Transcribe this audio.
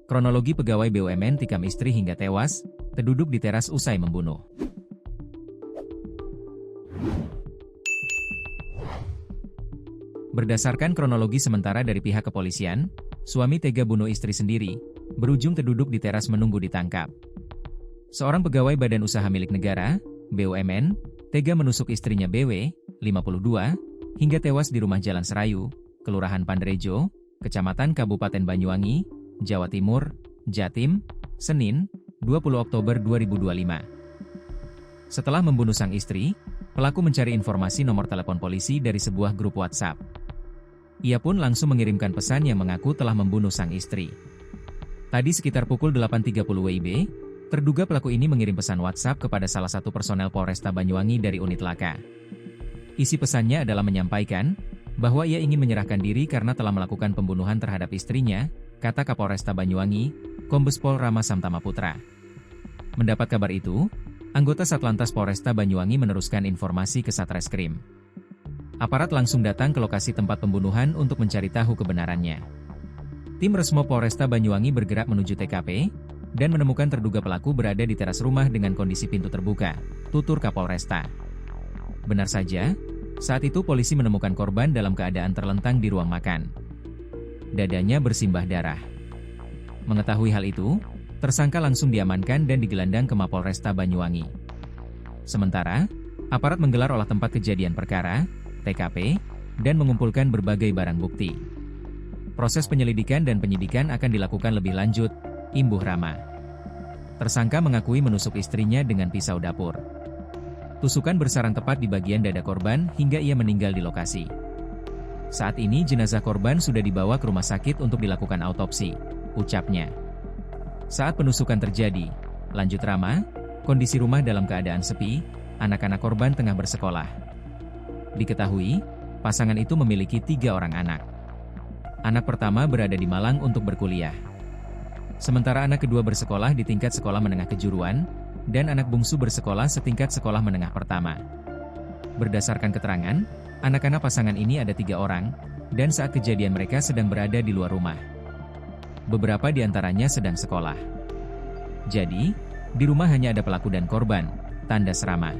Kronologi pegawai BUMN tikam istri hingga tewas, terduduk di teras usai membunuh. Berdasarkan kronologi sementara dari pihak kepolisian, suami tega bunuh istri sendiri, berujung terduduk di teras menunggu ditangkap. Seorang pegawai Badan Usaha Milik Negara, BUMN, tega menusuk istrinya BW, 52, hingga tewas di rumah Jalan Serayu, Kelurahan Pandrejo, Kecamatan Kabupaten Banyuwangi, Jawa Timur, Jatim, Senin, 20 Oktober 2025. Setelah membunuh sang istri, pelaku mencari informasi nomor telepon polisi dari sebuah grup WhatsApp. Ia pun langsung mengirimkan pesan yang mengaku telah membunuh sang istri. Tadi sekitar pukul 8.30 WIB, terduga pelaku ini mengirim pesan WhatsApp kepada salah satu personel Polresta Banyuwangi dari unit laka. Isi pesannya adalah menyampaikan bahwa ia ingin menyerahkan diri karena telah melakukan pembunuhan terhadap istrinya, kata Kapolresta Banyuwangi, Kombes Pol Rama Samtama Putra. Mendapat kabar itu, anggota Satlantas Polresta Banyuwangi meneruskan informasi ke Satreskrim. Aparat langsung datang ke lokasi tempat pembunuhan untuk mencari tahu kebenarannya. Tim Resmo Polresta Banyuwangi bergerak menuju TKP, dan menemukan terduga pelaku berada di teras rumah dengan kondisi pintu terbuka, tutur Kapolresta. Benar saja, saat itu polisi menemukan korban dalam keadaan terlentang di ruang makan. Dadanya bersimbah darah. Mengetahui hal itu, tersangka langsung diamankan dan digelandang ke Mapolresta Banyuwangi. Sementara, aparat menggelar olah tempat kejadian perkara, TKP, dan mengumpulkan berbagai barang bukti. Proses penyelidikan dan penyidikan akan dilakukan lebih lanjut, imbuh Rama. Tersangka mengakui menusuk istrinya dengan pisau dapur. Tusukan bersarang tepat di bagian dada korban hingga ia meninggal di lokasi. Saat ini jenazah korban sudah dibawa ke rumah sakit untuk dilakukan autopsi, ucapnya. Saat penusukan terjadi, lanjut Rama, kondisi rumah dalam keadaan sepi, anak-anak korban tengah bersekolah. Diketahui, pasangan itu memiliki 3 orang anak. Anak pertama berada di Malang untuk berkuliah. Sementara anak kedua bersekolah di tingkat sekolah menengah kejuruan, dan anak bungsu bersekolah setingkat sekolah menengah pertama. Berdasarkan keterangan, anak-anak pasangan ini ada 3 orang, dan saat kejadian mereka sedang berada di luar rumah. Beberapa di antaranya sedang sekolah. Jadi, di rumah hanya ada pelaku dan korban, tanda Rama.